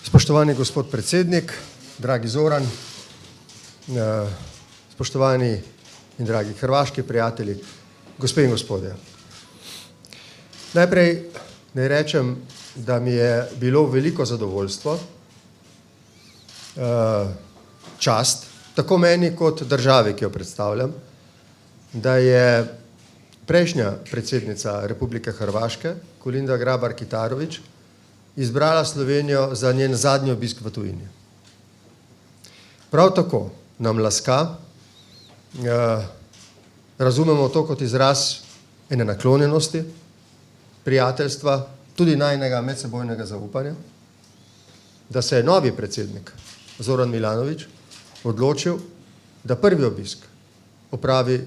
Spoštovani gospod predsednik, dragi Zoran, spoštovani in dragi hrvaški prijatelji, gospe in gospodje. Najprej naj rečem, da mi je bilo veliko zadovoljstvo, čast, tako meni kot državi, ki jo predstavljam, da je prejšnja predsednica Republike Hrvaške, Kolinda Grabar-Kitarović, izbrala Slovenijo za njen zadnji obisk v tujini. Prav tako nam laska, razumemo to kot izraz ene naklonjenosti, prijateljstva, tudi najinega medsebojnega zaupanja, da se je novi predsednik Zoran Milanović odločil, da prvi obisk opravi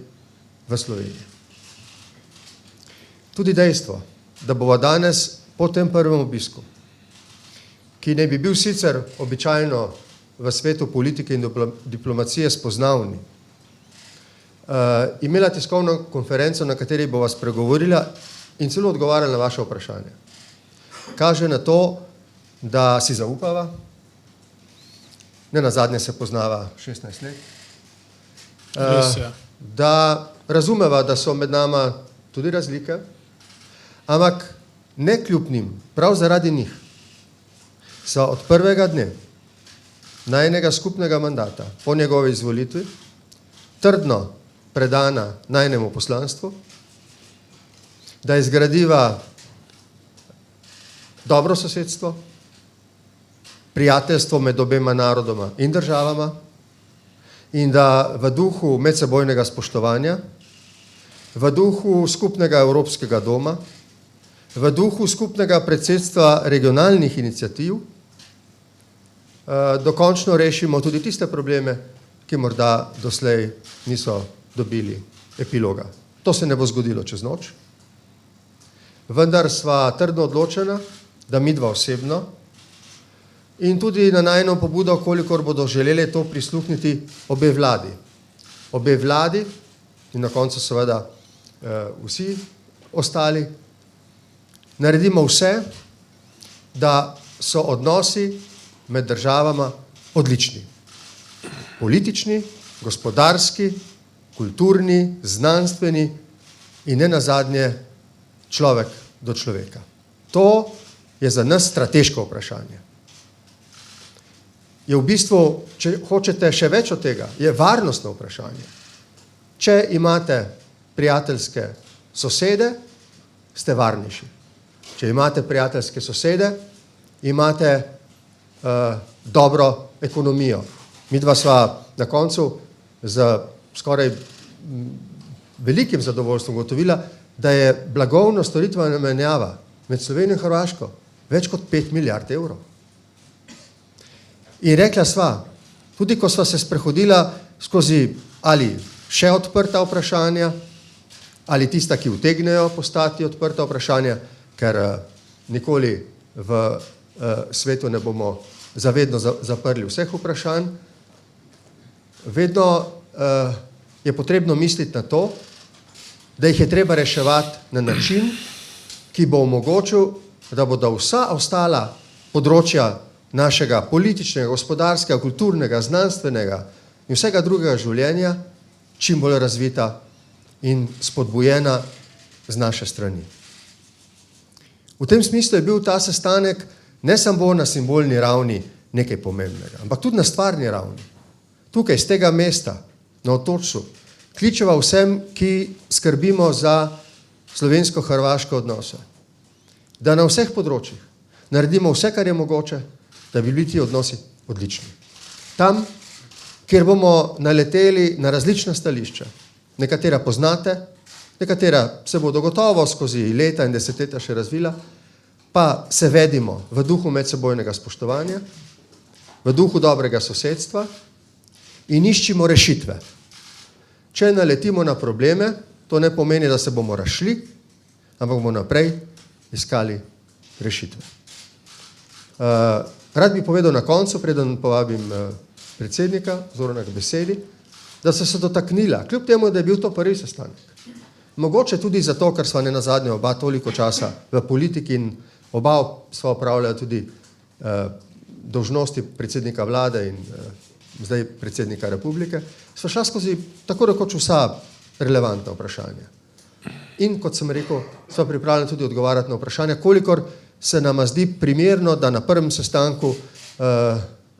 v Sloveniji. Tudi dejstvo, da bova danes po tem prvem obisku, ki naj bi bil sicer običajno v svetu politike in diplomacije spoznavni, imela tiskovno konferenco, na kateri bova spregovorila in celo odgovarjala na vaše vprašanje. Kaže na to, da si zaupava, ne nazadnje se poznava 16 let, da razumeva, da so med nama tudi razlike, ampak ne kljub njim, prav zaradi njih, so od prvega dne najinega skupnega mandata po njegovi izvolitvi trdno predana najinemu poslanstvu, da izgradiva dobro sosedstvo, prijateljstvo med obema narodoma in državama in da v duhu medsebojnega spoštovanja, v duhu skupnega evropskega doma, v duhu skupnega predsedstva regionalnih iniciativ dokončno rešimo tudi tiste probleme, ki morda doslej niso dobili epiloga. To se ne bo zgodilo čez noč, vendar sva trdno odločena, da midva osebno in tudi na najino pobudo, kolikor bodo želeli to prisluhniti obe vladi. Obe vladi in na koncu seveda vsi ostali, naredimo vse, da so odnosi med državama odlični. Politični, gospodarski, kulturni, znanstveni in ne nazadnje človek do človeka. To je za nas strateško vprašanje. Je v bistvu, če hočete še več od tega, je varnostno vprašanje. Če imate prijateljske sosede, ste varnejši. Če imate prijateljske sosede, imate dobro ekonomijo. Midva sva na koncu z skoraj velikim zadovoljstvom ugotovila, da je blagovna storitvena menjava med Slovenijo in Hrvaško več kot 5 milijard evrov. In rekla sva, tudi ko sva se sprehodila skozi ali še odprta vprašanja, ali tista, ki utegnejo postati odprta vprašanja, ker nikoli v svetu ne bomo zavedno zaprli vseh vprašanj, vedno je potrebno misliti na to, da jih je treba reševati na način, ki bo omogočil, da bodo vsa ostala področja našega političnega, gospodarskega, kulturnega, znanstvenega in vsega drugega življenja čim bolj razvita in spodbujena z naše strani. V tem smislu je bil ta sestanek ne samo na simbolni ravni nekaj pomembnega, ampak tudi na stvarni ravni. Tukaj, z tega mesta, na Otočcu, kličeva vsem, ki skrbimo za slovensko-hrvaške odnose, da na vseh področjih naredimo vse, kar je mogoče, da bi bili ti odnosi odlični. Tam, kjer bomo naleteli na različna stališča, nekatera poznate, nekatera se bodo gotovo skozi leta in desetletja še razvila, pa se vedimo v duhu medsebojnega spoštovanja, v duhu dobrega sosedstva in iščimo rešitve. Če naletimo na probleme, to ne pomeni, da se bomo razšli, ampak bomo naprej iskali rešitve. Rad bi povedal na koncu, preden povabim predsednika Zorana k besedi, da so se dotaknila, kljub temu, da je bil to prvi sestanek. Mogoče tudi zato, ker sva ne nazadnje oba toliko časa v politiki in oba sva opravljala tudi dolžnosti predsednika vlade in zdaj predsednika republike, sva šla skozi tako rekoč vsa relevantna vprašanja. In kot sem rekel, sva pripravljena tudi odgovarjati na vprašanja, kolikor se nama zdi primerno, da na prvem sestanku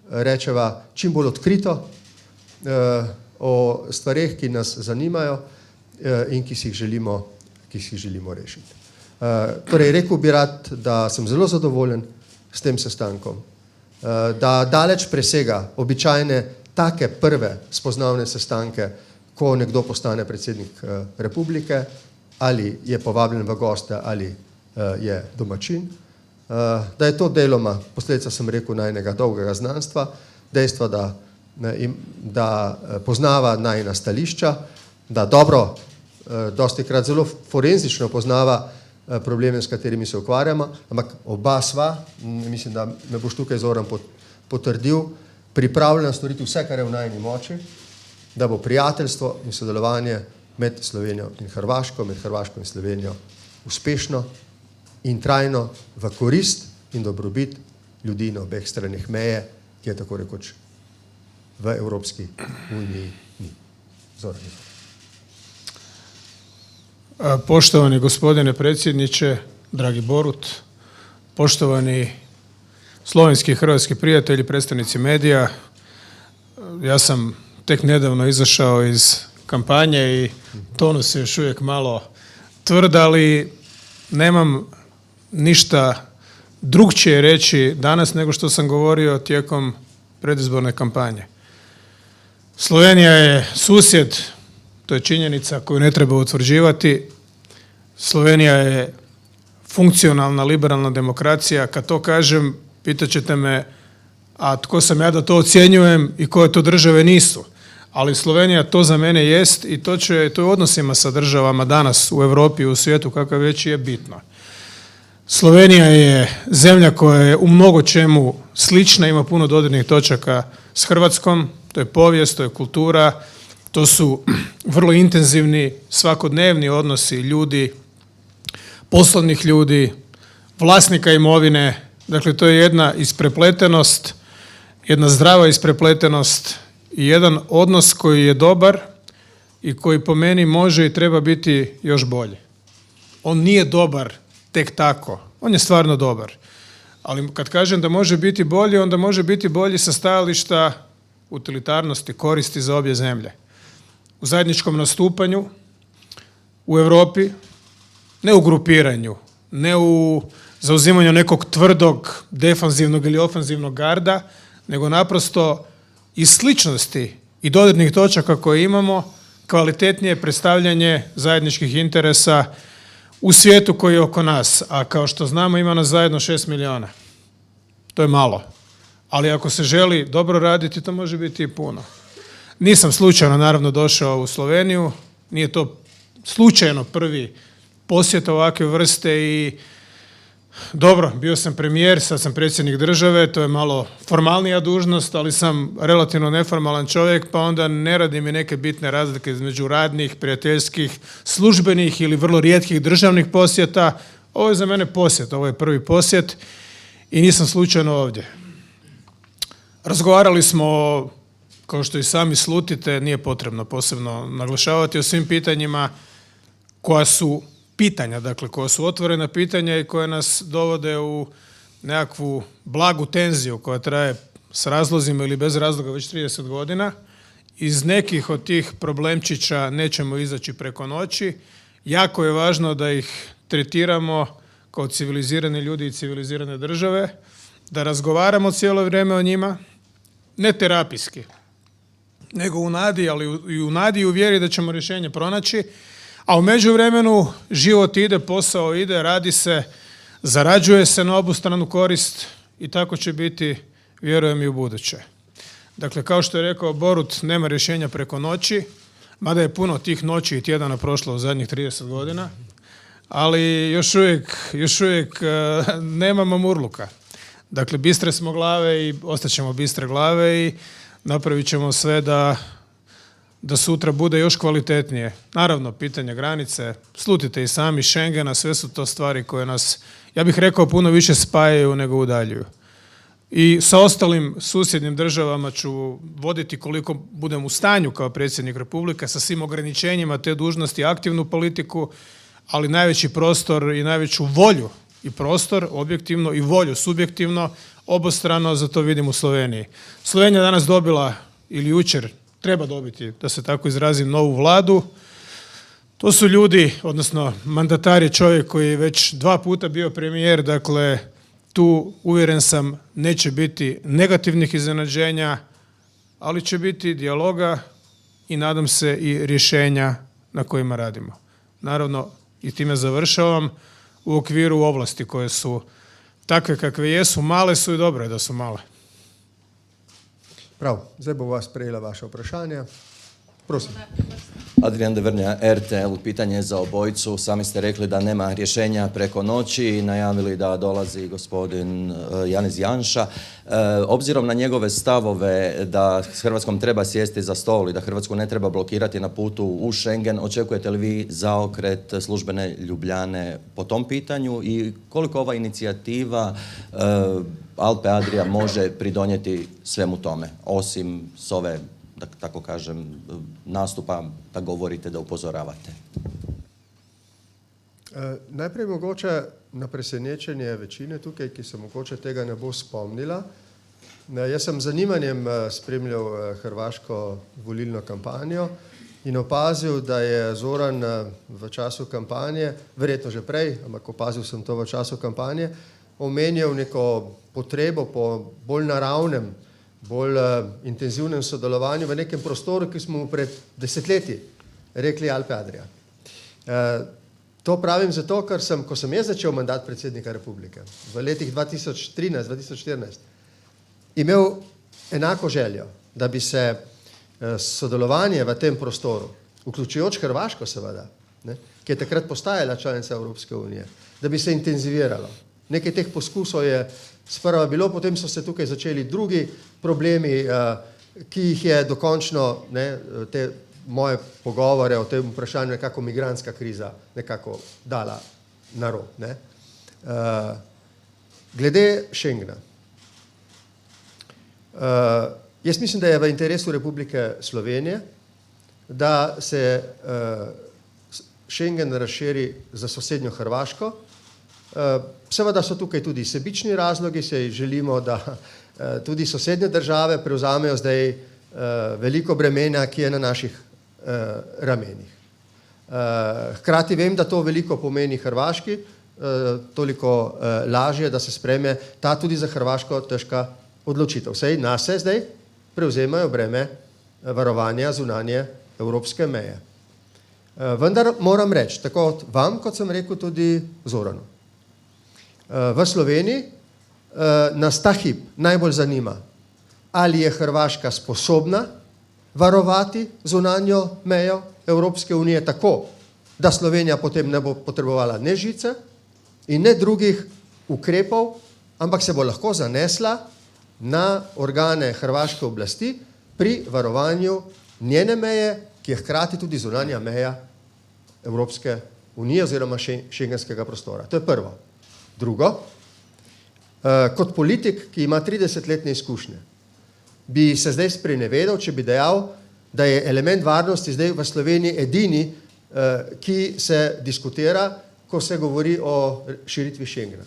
rečeva čim bolj odkrito o stvareh, ki nas zanimajo in ki si jih želimo rešiti. Torej, rekel bi rad, da sem zelo zadovoljen s tem sestankom, da daleč presega običajne take prve spoznavne sestanke, ko nekdo postane predsednik republike, ali je povabljen v goste, ali je domačin, da je to deloma posledica, sem rekel, najnega dolgega znanstva, dejstva, da poznava najina stališča, da dobro, dostikrat zelo forenzično poznava probleme, s katerimi se ukvarjamo, ampak oba sva, mislim, da me boš tukaj Zoran potrdil, pripravljena storiti vse, kar je v najini moči, da bo prijateljstvo in sodelovanje med Slovenijo in Hrvaško, med Hrvaško in Slovenijo uspešno in trajno v korist in dobrobit ljudi na obeh stranih meje, ki je tako rekoč v Evropski uniji ni. Zoran. Poštovani gospodine predsjedniče, dragi Borut, poštovani slovenski i hrvatski prijatelji, predstavnici medija, ja sam tek nedavno izašao iz kampanje i tonus je još uvijek malo tvrd, ali nemam ništa drugčije reći danas nego što sam govorio tijekom predizborne kampanje. Slovenija je susjed, to je činjenica koju ne treba utvrđivati. Slovenija je funkcionalna liberalna demokracija. Kad to kažem, pitat ćete me, a tko sam ja da to ocjenjujem i koje to države nisu. Ali Slovenija to za mene jest i to je u odnosima sa državama danas u Europi i u svijetu kakav već je bitno. Slovenija je zemlja koja je u mnogo čemu slična, ima puno dodirnih točaka s Hrvatskom, to je povijest, to je kultura, to su vrlo intenzivni svakodnevni odnosi ljudi, poslovnih ljudi, vlasnika imovine, dakle to je jedna isprepletenost, jedna zdrava isprepletenost i jedan odnos koji je dobar i koji po meni može i treba biti još bolji. On nije dobar tek tako, on je stvarno dobar. Ali kad kažem da može biti bolji, onda može biti bolji sa stajališta utilitarnosti, koristi za obje zemlje. U zajedničkom nastupanju, u Europi, ne u grupiranju, ne u zauzimanju nekog tvrdog, defanzivnog ili ofanzivnog garda, nego naprosto iz sličnosti i dodirnih točaka koje imamo, kvalitetnije predstavljanje zajedničkih interesa u svijetu koji je oko nas. A kao što znamo, ima nas zajedno 6 miliona. To je malo. Ali ako se želi dobro raditi, to može biti i puno. Nisam slučajno naravno došao u Sloveniju, nije to slučajno prvi posjet ovakve vrste i dobro, bio sam premijer, sad sam predsjednik države, to je malo formalnija dužnost, ali sam relativno neformalan čovjek, pa onda ne radim i neke bitne razlike između radnih, prijateljskih, službenih ili vrlo rijetkih državnih posjeta. Ovo je za mene posjet, ovo je prvi posjet i nisam slučajno ovdje. Razgovarali smo, kao što i sami slutite, nije potrebno posebno naglašavati o svim pitanjima koja su pitanja, dakle koja su otvorena pitanja i koja nas dovode u nekakvu blagu tenziju koja traje s razlozima ili bez razloga već 30 godina. Iz nekih od tih problemčića nećemo izaći preko noći. Jako je važno da ih tretiramo kao civilizirani ljudi i civilizirane države, da razgovaramo cijelo vrijeme o njima, ne terapijski, nego u nadi, ali i u nadi i u vjeri da ćemo rješenje pronaći, a u međuvremenu život ide, posao ide, radi se, zarađuje se na obostranu korist i tako će biti, vjerujem, i u buduće. Dakle, kao što je rekao Borut, nema rješenja preko noći, mada je puno tih noći i tjedana prošlo u zadnjih 30 godina, ali još uvijek nemamo murluka. Dakle, bistre smo glave i ostaćemo bistre glave i napravit ćemo sve da sutra bude još kvalitetnije. Naravno, pitanje granice, slutite i sami Schengena, sve su to stvari koje nas, ja bih rekao, puno više spajaju nego udaljuju. I sa ostalim susjednim državama ću voditi koliko budem u stanju kao predsjednik Republike sa svim ograničenjima te dužnosti, aktivnu politiku, ali najveći prostor i najveću volju i prostor objektivno i volju subjektivno obostrano za to vidim u Sloveniji. Slovenija danas dobila ili jučer treba dobiti, da se tako izrazim, novu vladu. To su ljudi, odnosno mandatar je čovjek koji je već 2 puta bio premijer, dakle tu uvjeren sam neće biti negativnih iznenađenja, ali će biti dijaloga i nadam se i rješenja na kojima radimo. Naravno, i time završavam, u okviru ovlasti koje su takve kakve jesu, male su i dobro je da su male. Prav, zdaj bo vas prejela vaše vprašanja. Prosim. Adrian Devrnja, RTL, pitanje za obojicu. Sami ste rekli da nema rješenja preko noći i najavili da dolazi gospodin Janez Janša. Obzirom na njegove stavove da s Hrvatskom treba sjesti za stol i da Hrvatsku ne treba blokirati na putu u Schengen, očekujete li vi zaokret službene Ljubljane po tom pitanju i koliko ova inicijativa Alpe Adria može pridonijeti svemu tome, osim s ove, da tako kažem, nastupa, da govorite, da upozoravate? Najprej mogoče na presenečenje večine tukaj, ki se mogoče tega ne bo spomnila. Jaz sem z zanimanjem spremljal hrvaško volilno kampanjo in opazil, da je Zoran v času kampanje, verjetno že prej, ampak opazil sem to v času kampanje, omenjal neko potrebo po bolj naravnem, bolj intenzivnem sodelovanju v nekem prostoru, ki smo mu pred desetletji rekli Alpe Adria. To pravim zato, ker ko sem jaz začel mandat predsednika Republike v letih 2013-2014, imel enako željo, da bi se sodelovanje v tem prostoru, vključujoč Hrvaško seveda, ki je takrat postajala članica Evropske unije, da bi se intenziviralo. Nekaj teh poskusov je sprva bilo, potem so se tukaj začeli drugi problemi, ki jih je dokončno te moje pogovore o tem vprašanju nekako migrantska kriza nekako dala na rob. Glede Schengena. Jaz mislim, da je v interesu Republike Slovenije, da se Schengen razširi za sosednjo Hrvaško. Seveda so tukaj tudi sebični razlogi, se želimo, da tudi sosednje države prevzamejo zdaj veliko bremena, ki je na naših ramenih. Hkrati vem, da to veliko pomeni Hrvaški, toliko lažje, da se sprejme ta tudi za Hrvaško težka odločitev. Saj nas se zdaj prevzemajo breme varovanja zunanje evropske meje. Vendar moram reči, tako vam, kot sem rekel, tudi Zoranu. V Sloveniji nas ta hip najbolj zanima, ali je Hrvaška sposobna varovati zunanjo mejo Evropske unije tako, da Slovenija potem ne bo potrebovala ne žice in ne drugih ukrepov, ampak se bo lahko zanesla na organe hrvaške oblasti pri varovanju njene meje, ki je hkrati tudi zunanja meja Evropske unije oziroma šengenskega prostora. To je prvo. Drugo, kot politik, ki ima 30-letne izkušnje, bi se zdaj sprenevedal, če bi dejal, da je element varnosti zdaj v Sloveniji edini, ki se diskutira, ko se govori o širitvi Schengena.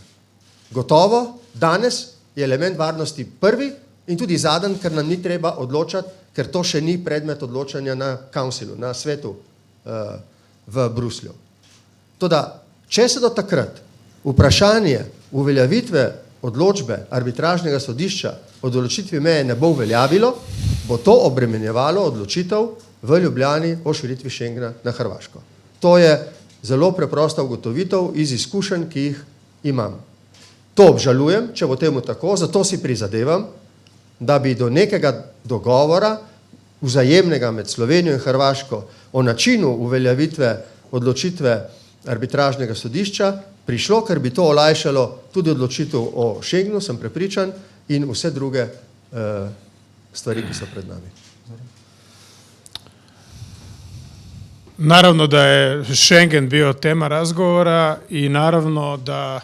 Gotovo, danes je element varnosti prvi in tudi zadnji, ker nam ni treba odločati, ker to še ni predmet odločanja na Councilu, na svetu v Bruslju. Toda, če se do takrat vprašanje uveljavitve odločbe arbitražnega sodišča o določitvi meje ne bo uveljavilo, bo to obremenjevalo odločitev v Ljubljani o širitvi Schengena na Hrvaško. To je zelo preprosta ugotovitev iz izkušenj, ki jih imam. To obžalujem, če bo temu tako, zato si prizadevam, da bi do nekega dogovora vzajemnega med Slovenijo in Hrvaško o načinu uveljavitve odločitve arbitražnega sodišča prišlo, ker bi to olajšalo tudi odločitev o Schengenu, sem prepričan, in vse druge stvari, ki so pred nami. Naravno da je Schengen bio tema razgovora i naravno da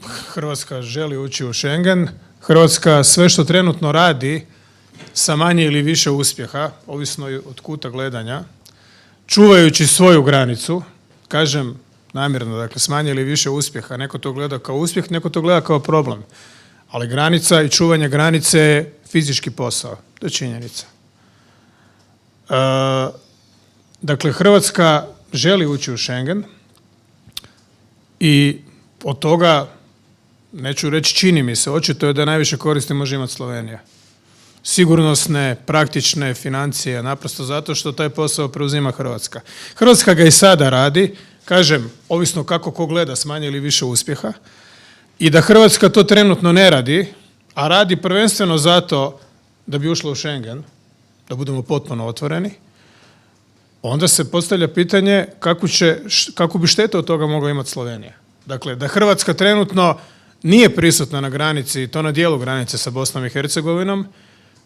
Hrvatska želi ući u Schengen. Hrvatska sve što trenutno radi sa manje ili više uspjeha, ovisno od kuta gledanja, čuvajući svoju granicu, kažem namjerno, dakle s manje ili više uspjeha, neko to gleda kao uspjeh, neko to gleda kao problem. Ali granica i čuvanje granice je fizički posao, to je činjenica. Dakle, Hrvatska želi ući u Schengen i od toga, neću reći čini mi se, očito je da najviše koristi može imati Slovenija. Sigurnosne, praktične, financije, naprosto zato što taj posao preuzima Hrvatska. Hrvatska ga i sada radi, kažem, ovisno kako ko gleda s manje ili više uspjeha, i da Hrvatska to trenutno ne radi, a radi prvenstveno zato da bi ušla u Schengen, da budemo potpuno otvoreni, onda se postavlja pitanje kako bi štetu od toga mogla imati Slovenija. Dakle, da Hrvatska trenutno nije prisutna na granici, i to na dijelu granice sa Bosnom i Hercegovinom,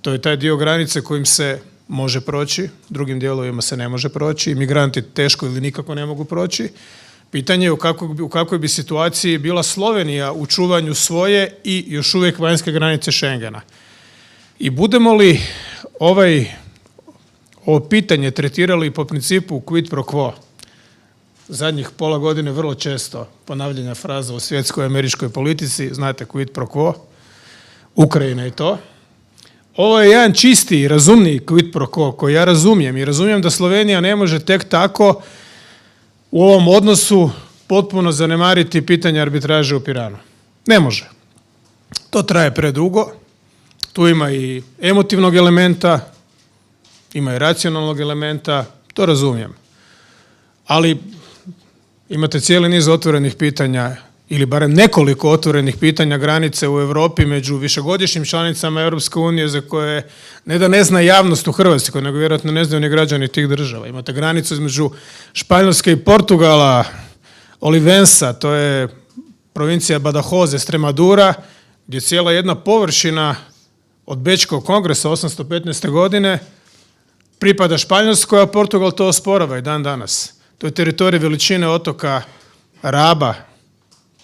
to je taj dio granice kojim se može proći, drugim dijelovima se ne može proći, imigranti teško ili nikako ne mogu proći. Pitanje je u kakvoj bi situaciji bila Slovenija u čuvanju svoje i još uvijek vanjske granice Schengena. I budemo li ovo pitanje tretirali po principu quid pro quo, zadnjih pola godine vrlo često ponavljanja fraza u svjetskoj američkoj politici, znate quid pro quo, Ukrajina i to. Ovo je jedan čistiji, razumniji quid pro quo koji ja razumijem i razumijem da Slovenija ne može tek tako u ovom odnosu potpuno zanemariti pitanje arbitraže u Piranu. Ne može. To traje predugo, tu ima i emotivnog elementa, ima i racionalnog elementa, to razumijem. Ali imate cijeli niz otvorenih pitanja, ili barem nekoliko otvorenih pitanja granice u Europi među višegodišnjim članicama Europske unije za koje ne da ne zna javnost u Hrvatskoj, nego vjerojatno ne znaju ni građani tih država. Imate granicu između Španjolske i Portugala, Olivensa, to je provincija Badajoz, Extremadura, gdje cijela jedna površina od Bečkog kongresa 815. godine pripada Španjolskoj, a Portugal to osporava i dan danas. To je teritorij veličine otoka Raba,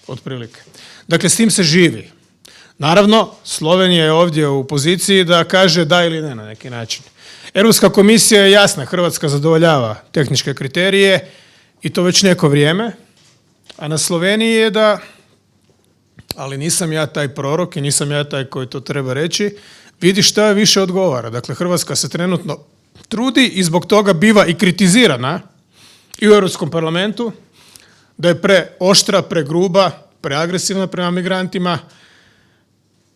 otprilike. Dakle, s tim se živi. Naravno, Slovenija je ovdje u poziciji da kaže da ili ne na neki način. Europska komisija je jasna, Hrvatska zadovoljava tehničke kriterije i to već neko vrijeme, a na Sloveniji je da, ali nisam ja taj prorok i nisam ja taj koji to treba reći, vidi šta više odgovara. Dakle, Hrvatska se trenutno trudi i zbog toga biva i kritizirana i u Europskom parlamentu, da je preoštra, pregruba, preagresivna prema migrantima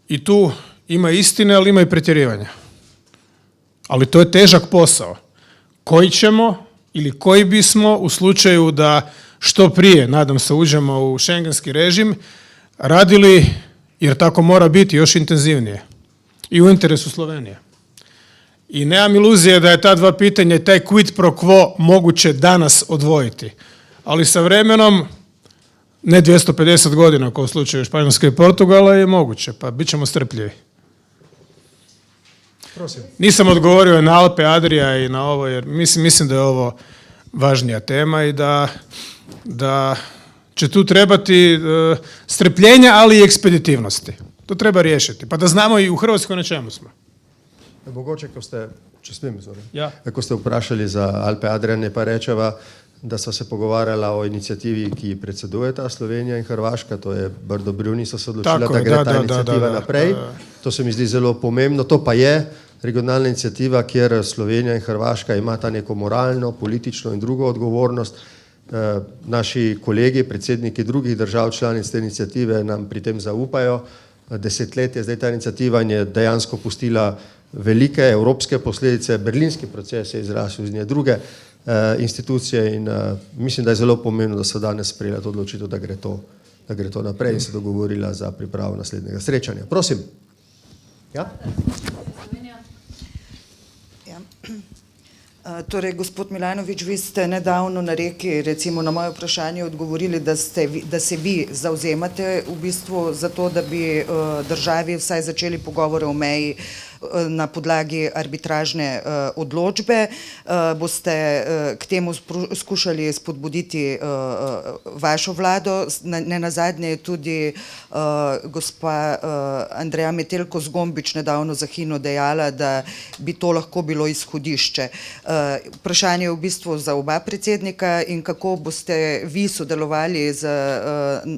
i tu ima istine, ali ima i pretjerivanja. Ali to je težak posao koji ćemo ili koji bismo u slučaju da što prije, nadam se, uđemo u šengenski režim, radili, jer tako mora biti, još intenzivnije i u interesu Slovenije. I nemam iluzije da je ta dva pitanja i taj quid pro quo moguće danas odvojiti. Ali sa vremenom, ne 250 godina kao u slučaju Španjolske i Portugala, je moguće, pa bit ćemo strpljivi. Prosim. Nisam odgovorio na Alpe Adria i na ovo, jer mislim da je ovo važnija tema i da će tu trebati strpljenja, ali i ekspeditivnosti. To treba riješiti, pa da znamo i u Hrvatskoj na čemu smo. Mogoče, če smem, Ja. ko ste vprašali za Alpe Adriane, pa rečeva, da sva se pogovarjala o inicijativi, ki predsedujeta Slovenija in Hrvaška, to je Brdo-Bruni, so se odločila, Tako da je, gre ta da, inicijativa naprej. To se mi zdi zelo pomembno. To pa je regionalna inicijativa, kjer Slovenija in Hrvaška imata neko moralno, politično in drugo odgovornost. Naši kolegi, predsedniki drugih držav članic te inicijative nam pri tem zaupajo. Desetletje zdaj ta inicijativa je dejansko pustila velike evropske posledice, berlinski proces je izrasel iz nje, druge institucije in mislim, da je zelo pomembno, da so danes sprejela to odločitev, da gre to naprej in se dogovorila za pripravo naslednjega srečanja. Prosim. Ja? Torej, gospod Milanović, vi ste nedavno na Reki, recimo na moje vprašanje, odgovorili, da se vi zauzemate v bistvu za to, da bi državi vsaj začeli pogovore o meji na podlagi arbitražne odločbe. Boste k temu skušali spodbuditi vašo vlado. Ne nazadnje je tudi gospa Andreja Metelko Zgombič nedavno za Hino dejala, da bi to lahko bilo izhodišče. Vprašanje je v bistvu za oba predsednika in kako boste vi sodelovali z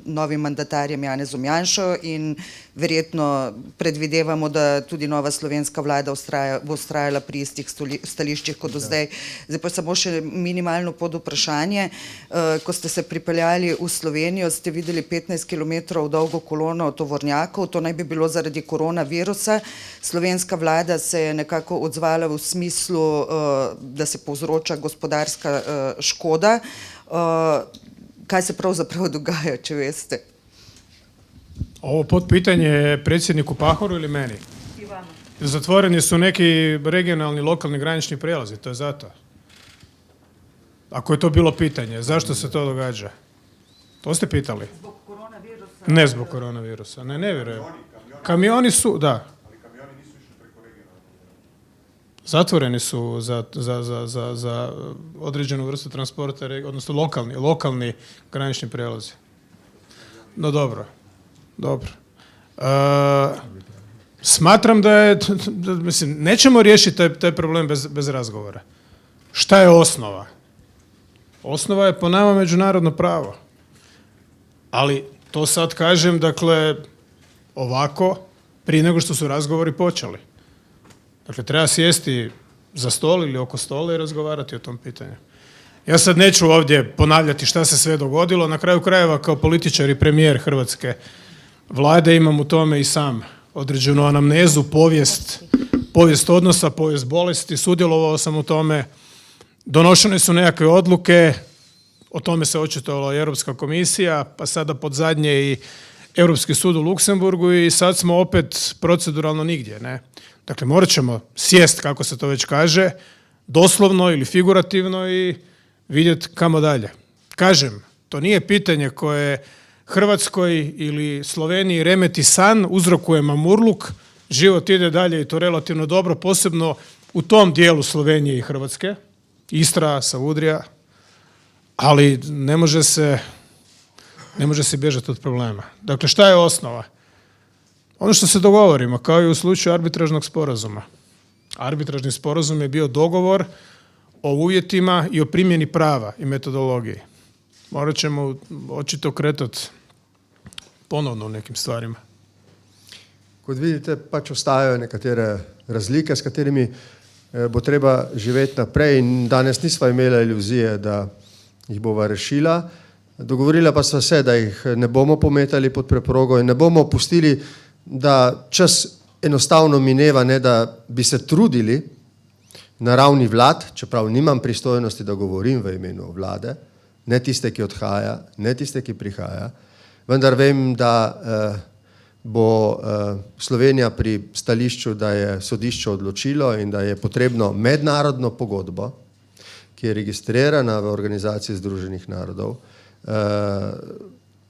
novim mandatarjem Janezom Janšo in verjetno predvidevamo, da tudi nova slovenska vlada bo vztrajala pri istih stališčih kot do zdaj. Zdaj pa samo še minimalno podvprašanje. Ko ste se pripeljali v Slovenijo, ste videli 15 kilometrov dolgo kolono tovornjakov, to naj bi bilo zaradi koronavirusa. Slovenska vlada se je nekako odzvala v smislu, da se povzroča gospodarska škoda. Kaj se pravzaprav dogaja, če veste? Ovo potpitanje je predsjedniku Pahoru ili meni? I vama. Zatvoreni su neki regionalni, lokalni granični prijelazi, to je zato. Ako je to bilo pitanje, zašto se to događa? To ste pitali? Zbog koronavirusa? Ne zbog koronavirusa, ne vjerujem. Kamioni su, da. Zatvoreni su za određenu vrstu transporta, odnosno lokalni granični prijelazi. No dobro. Smatram da je, mislim, nećemo riješiti taj problem bez razgovora. Šta je osnova? Osnova je po nama međunarodno pravo. Ali to sad kažem, dakle, ovako, prije nego što su razgovori počeli. Dakle, treba sjesti za stol ili oko stola i razgovarati o tom pitanju. Ja sad neću ovdje ponavljati šta se sve dogodilo. Na kraju krajeva, kao političar i premijer Hrvatske vlade, imam u tome i sam određenu anamnezu, povijest odnosa, povijest bolesti, sudjelovao sam u tome, donošene su nekakve odluke, o tome se očitovala i Europska komisija, pa sada pod zadnje i Europski sud u Luksemburgu i sad smo opet proceduralno nigdje, ne? Dakle, morat ćemo sjest, kako se to već kaže, doslovno ili figurativno i vidjeti kamo dalje. Kažem, to nije pitanje koje Hrvatskoj ili Sloveniji remeti san, uzrokuje mamurluk, život ide dalje i to relativno dobro, posebno u tom dijelu Slovenije i Hrvatske, Istra, Savudrija, ali ne može se bježati od problema. Dakle, šta je osnova? Ono što se dogovorimo, kao i u slučaju arbitražnog sporazuma. Arbitražni sporazum je bio dogovor o uvjetima i o primjeni prava i metodologiji. Morat ćemo očito kretati ponovno u nekim stvarima. Kot vidite, pač ostajajo nekatere razlike, s katerimi bo treba živeti naprej in danes nisva imela iluzije, da jih bova rešila. Dogovorila pa sva se, da jih ne bomo pometali pod preprogo in ne bomo pustili, da čas enostavno mineva, ne da bi se trudili na ravni vlad, čeprav nimam pristojnosti, da govorim v imenu vlade, ne tiste, ki odhaja, ne tiste, ki prihaja, vendar vem, da bo Slovenija pri stališču, da je sodišče odločilo in da je potrebno mednarodno pogodbo, ki je registrirana v Organizaciji Združenih narodov,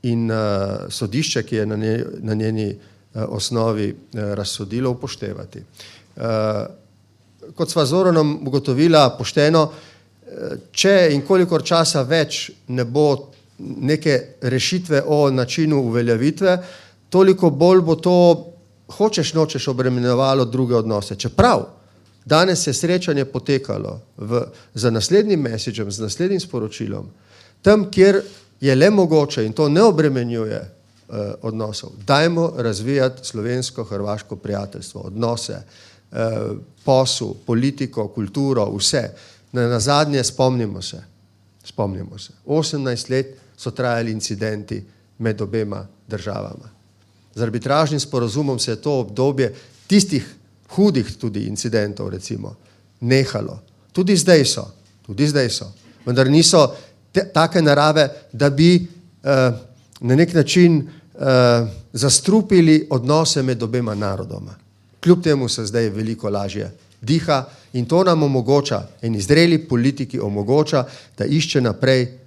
in sodišče, ki je na njeni osnovi razsodilo, upoštevati. Kot sva z Zoranom ugotovila pošteno, če in kolikor časa več ne bo neke rešitve o načinu uveljavitve, toliko bolj bo to hočeš nočeš obremenjevalo druge odnose. Čeprav danes je srečanje potekalo za naslednjim messagem, z naslednjim sporočilom, tam, kjer je le mogoče in to ne obremenjuje odnosov. Dajmo razvijati slovensko-hrvaško prijateljstvo, odnose, posel, politiko, kulturo, vse. Na zadnje spomnimo se. 18 let so trajali incidenti med obema državama. Z arbitražnim sporazumom se je to obdobje tistih hudih tudi incidentov, recimo, nehalo. Tudi zdaj so. Vendar niso take narave, da bi na nek način zastrupili odnose med obema narodoma. Kljub temu se zdaj veliko lažje diha in to nam omogoča, in zreli politiki omogoča, da išče naprej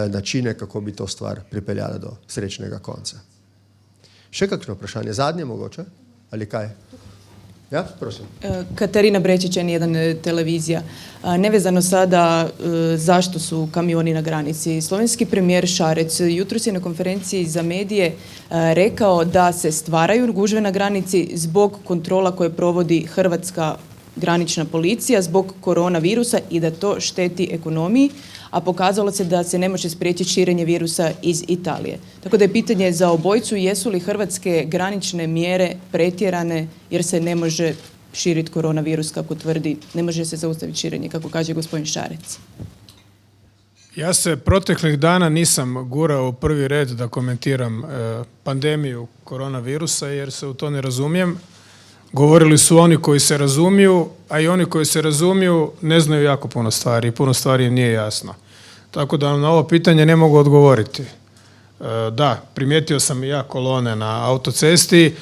načine, kako bi to stvar pripeljala do srečnega konca. Še kakšno vprašanje? Zadnje mogoče? Ali kaj? Ja, prosim. Katarina Brečić, N1 televizija. Nevezano sada zašto su kamioni na granici. Slovenski premijer Šarec jutros je na konferenciji za medije rekao da se stvaraju gužve na granici zbog kontrola koje provodi hrvatska granična policija, zbog koronavirusa i da to šteti ekonomiji, a pokazalo se da se ne može spriječiti širenje virusa iz Italije. Tako da je pitanje za obojicu, jesu li hrvatske granične mjere pretjerane jer se ne može širiti koronavirus, kako tvrdi, ne može se zaustaviti širenje, kako kaže gospodin Šarec. Ja se proteklih dana nisam gurao u prvi red da komentiram pandemiju koronavirusa jer se u to ne razumijem. Govorili su oni koji se razumiju, a i oni koji se razumiju ne znaju jako puno stvari i puno stvari im nije jasno. Tako da vam na ovo pitanje ne mogu odgovoriti. Da, primijetio sam i ja kolone na autocesti.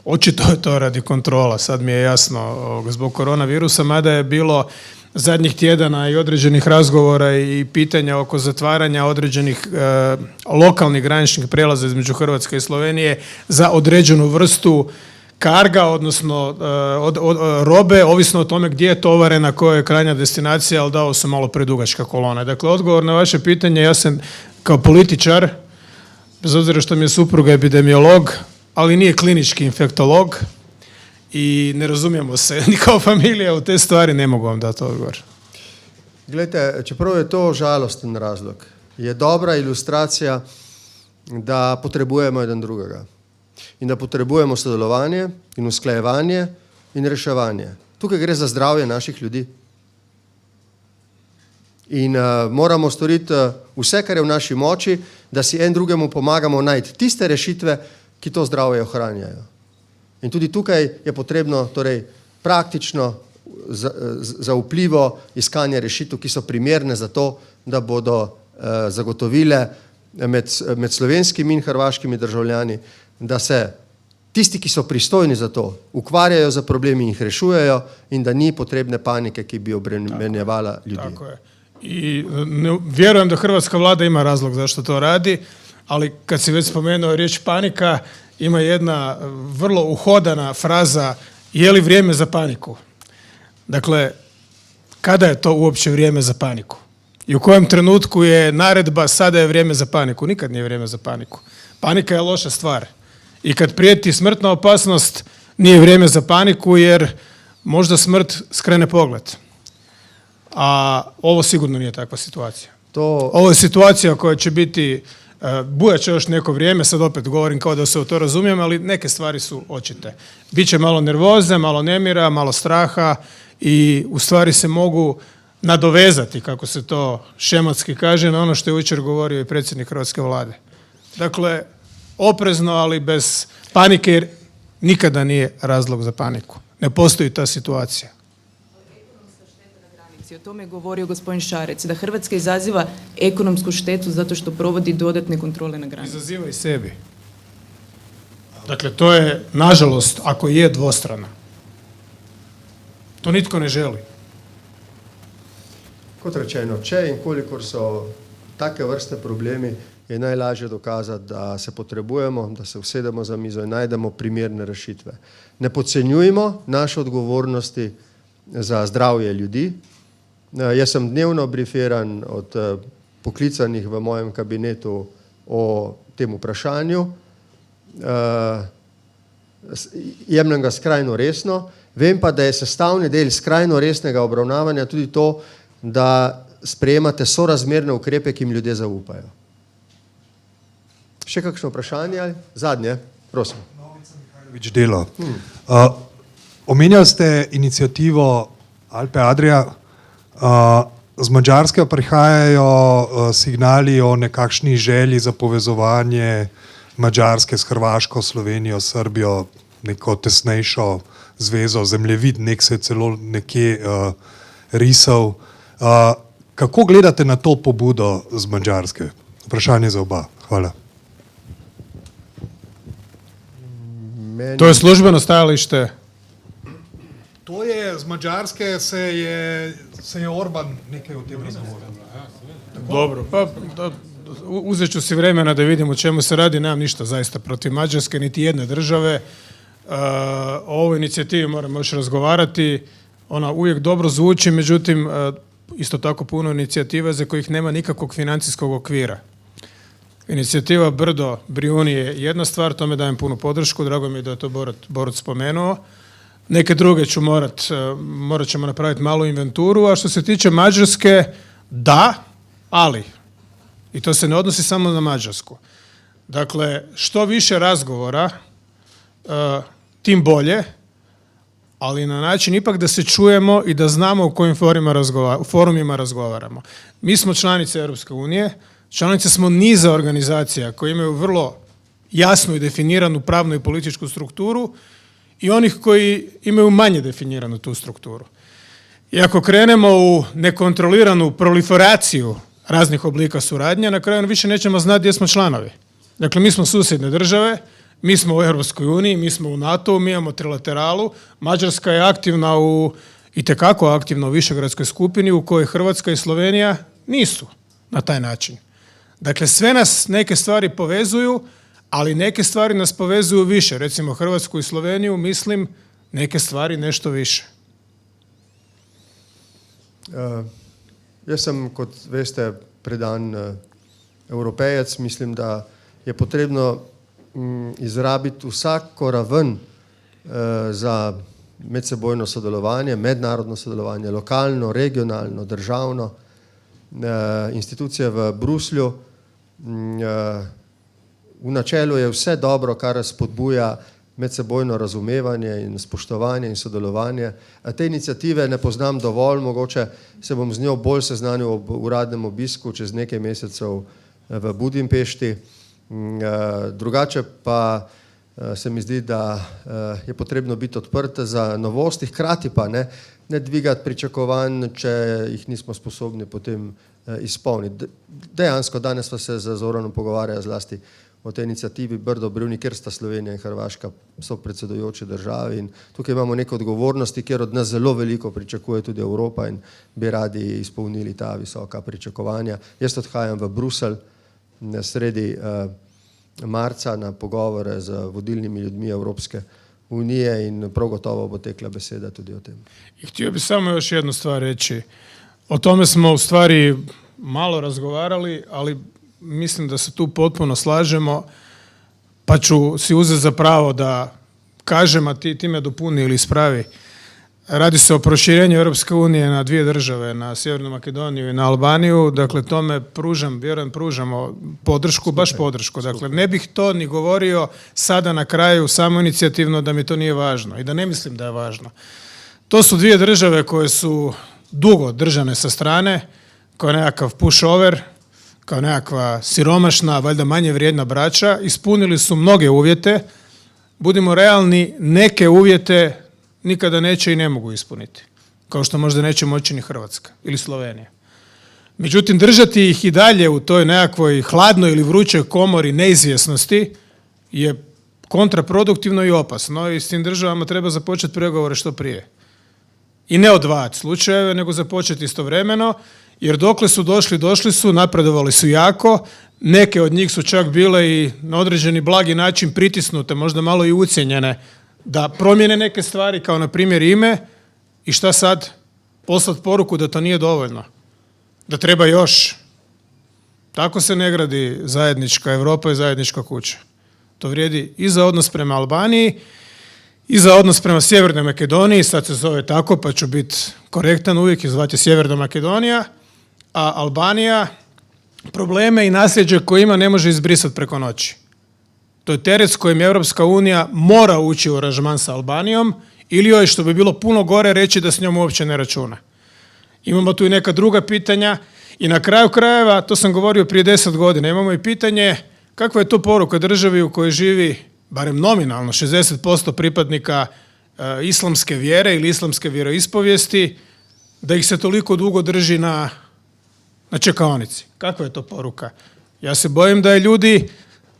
Očito je to radi kontrola, sad mi je jasno zbog koronavirusa, mada je bilo zadnjih tjedana i određenih razgovora i pitanja oko zatvaranja određenih lokalnih graničnih prijelaza između Hrvatske i Slovenije za određenu vrstu karga, odnosno robe, ovisno o tome gdje je tovarena, koja je krajnja destinacija, ali dao sam malo predugačka kolona. Dakle, odgovor na vaše pitanje, ja sam kao političar, bez obzira što mi je supruga epidemiolog, ali nije klinički infektolog i ne razumijemo se ni kao familija u te stvari, ne mogu vam dati odgovor. Glejte, čeprav je to žalosten razlog, je dobra ilustracija, da potrebujemo jedan drugega in da potrebujemo sodelovanje in usklajevanje in reševanje. Tukaj gre za zdravje naših ljudi. In moramo storiti vse, kar je v naši moči, da si en drugemu pomagamo najti tiste rešitve, ki to zdravje ohranjajo. In tudi tukaj je potrebno torej, praktično zaupljivo iskanje rešitev, ki so primerne za to, da bodo zagotovile med slovenskimi in hrvaškimi državljani, da se tisti, ki so pristojni za to, ukvarjajo za problemi in jih rešujejo in da ni potrebne panike, ki bi obremenjevala ljudi. Tako je. I vjerujem da hrvatska vlada ima razlog zašto to radi, ali kad si već spomenuo riječ panika, ima jedna vrlo uhodana fraza, je li vrijeme za paniku? Dakle, kada je to uopće vrijeme za paniku? I u kojem trenutku je naredba sada je vrijeme za paniku? Nikad nije vrijeme za paniku. Panika je loša stvar. I kad prijeti smrtna opasnost, nije vrijeme za paniku jer možda smrt skrene pogled. A ovo sigurno nije takva situacija. Ovo je situacija koja će biti, bujat će još neko vrijeme, sad opet govorim kao da se u to razumijem, ali neke stvari su očite. Biće malo nervoze, malo nemira, malo straha i u stvari se mogu nadovezati, kako se to šematski kaže, na ono što je jučer govorio i predsjednik hrvatske vlade. Dakle, oprezno, ali bez panike, jer nikada nije razlog za paniku. Ne postoji ta situacija. O tome je govorio gospodin Šarec, da Hrvatska izaziva ekonomsku štetu zato što provodi dodatne kontrole na granici. Izaziva i sebi. Dakle, to je, nažalost, ako je dvostrana. To nitko ne želi. Kot rečeno, če in kolikor so take vrste problemi, je najlažje dokazati, da se potrebujemo, da se usedemo za mizo in najdemo primerne rešitve. Ne podcenjujmo naše odgovornosti za zdravje ljudi. Jaz sem dnevno brifiran od poklicanih v mojem kabinetu o tem vprašanju. Jemljem ga skrajno resno. Vem pa, da je sestavni del skrajno resnega obravnavanja tudi to, da sprejemate sorazmerne ukrepe, ki jim ljudje zaupajo. Še kakšno vprašanje? Zadnje, prosim. Mihajlović Delo. Omenjali ste inicijativo Alpe Adria. Z Madžarske prihajajo signali o nekakšni želji za povezovanje Madžarske s Hrvaško, Slovenijo, Srbijo, neko tesnejšo zvezo, zemljevid, nek se je celo nekje risal. Kako gledate na to pobudo z Madžarske? Vprašanje za oba. Hvala. To je službeno stajalište. To je, z Madžarske se je Orban nekaj o tem razgovoril. Dobro, pa uzet ću si vremena da vidim o čemu se radi, nemam ništa zaista protiv Mađarske, niti jedne države. O ovoj inicijativi moramo još razgovarati. Ona uvijek dobro zvuči, međutim, isto tako puno inicijativa za kojih nema nikakvog financijskog okvira. Inicijativa Brdo Brijuni je jedna stvar, tome dajem punu podršku, drago mi je da je to Borut spomenuo. Neke druge morat ćemo napraviti malu inventuru, a što se tiče Mađarske, da, ali, i to se ne odnosi samo na Mađarsku. Dakle, što više razgovora, tim bolje, ali na način ipak da se čujemo i da znamo u kojim forumima razgovaramo. Mi smo članice Europske unije, članice smo niza organizacija koje imaju vrlo jasnu i definiranu pravnu i političku strukturu i onih koji imaju manje definiranu tu strukturu. I ako krenemo u nekontroliranu proliferaciju raznih oblika suradnje, na kraju više nećemo znati gdje smo članovi. Dakle, mi smo susjedne države, mi smo u Europskoj uniji, mi smo u NATO-u, mi imamo trilateralu, Mađarska je aktivna itekako aktivna u Višegradskoj skupini u kojoj Hrvatska i Slovenija nisu na taj način. Dakle, sve nas neke stvari povezuju, ali neke stvari nas povezuju više. Recimo Hrvatsku i Sloveniju, mislim, neke stvari nešto više. Jaz sem, kot veste, predan evropejec. Mislim, da je potrebno izrabiti vsako raven za medsebojno sodelovanje, mednarodno sodelovanje, lokalno, regionalno, državno. Institucije v Bruslju. V načelu je vse dobro, kar spodbuja medsebojno razumevanje in spoštovanje in sodelovanje. Te iniciative ne poznam dovolj, mogoče se bom z njo bolj seznanil ob uradnem obisku čez nekaj mesecev v Budimpešti. Drugače pa se mi zdi, da je potrebno biti odprt za novosti, hkrati pa ne dvigati pričakovanj, če jih nismo sposobni potem izpolniti. Dejansko danes sva se z Zoranom pogovarjala zlasti o tej inicijativi Brdo Brijuni, kjer sta Slovenija in Hrvaška so predsedujoče države in tukaj imamo neke odgovornosti, kjer od nas zelo veliko pričakuje tudi Evropa in bi radi izpolnili ta visoka pričakovanja. Jaz odhajam v Bruselj sredi marca na pogovore z vodilnimi ljudmi Evropske unije in prav gotovo bo tekla beseda tudi o tem. I htio bih samo još jednu stvar reći. O tome smo u stvari malo razgovarali, ali mislim da se tu potpuno slažemo, pa ću si uzeti za pravo da kažem, a ti me dopuni ili ispravi. Radi se o proširenju Europske unije na dvije države, na Sjevernu Makedoniju i na Albaniju. Dakle, tome pružamo podršku, baš podršku. Dakle, ne bih to ni govorio sada na kraju samoinicijativno da mi to nije važno i da ne mislim da je važno. To su dvije države koje su dugo držane sa strane, kao nekakav pushover, kao nekakva siromašna, valjda manje vrijedna braća. Ispunili su mnoge uvjete. Budimo realni, neke uvjete nikada neće i ne mogu ispuniti. Kao što možda neće moći ni Hrvatska ili Slovenija. Međutim, držati ih i dalje u toj nekakvoj hladnoj ili vrućoj komori neizvjesnosti je kontraproduktivno i opasno i s tim državama treba započeti pregovore što prije. I ne odvajati slučajeve, nego započeti istovremeno, jer dokle su došli su, napredovali su jako, neke od njih su čak bile i na određeni blagi način pritisnute, možda malo i ucijenjene, da promijene neke stvari, kao na primjer ime, i šta sad? Poslati poruku da to nije dovoljno, da treba još. Tako se ne gradi zajednička Europa i zajednička kuća. To vrijedi i za odnos prema Albaniji, i za odnos prema Sjevernoj Makedoniji, sad se zove tako, pa ću biti korektan, uvijek je zvati Sjeverna Makedonija, a Albanija probleme i nasljeđe koje ima ne može izbrisati preko noći. To je teret s kojim Europska unija mora ući u aranžman sa Albanijom ili joj, što bi bilo puno gore, reći da s njom uopće ne računa. Imamo tu i neka druga pitanja i na kraju krajeva, to sam govorio prije 10 godina, imamo i pitanje kakva je to poruka državi u kojoj živi barem nominalno 60% pripadnika islamske vjere ili islamske vjeroispovijesti, da ih se toliko dugo drži na čekaonici. Kakva je to poruka? Ja se bojim da je ljudi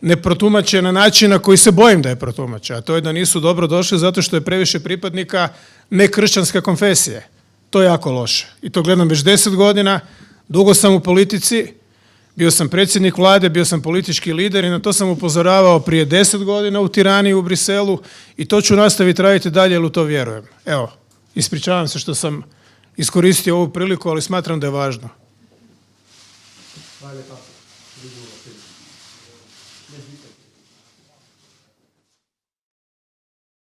ne protumače na način na koji se bojim da je protumače, a to je da nisu dobro došli zato što je previše pripadnika nekršćanske konfesije. To je jako loše. I to gledam već 10 godina, dugo sam u politici, Bio sam predsjednik vlade, bio sam politički lider i na to sam upozoravao prije 10 godina u Tirani u Briselu i to ću nastaviti raditi dalje jer u to vjerujem. Evo, ispričavam se što sam iskoristio ovu priliku, ali smatram da je važno. Hvala lijepa.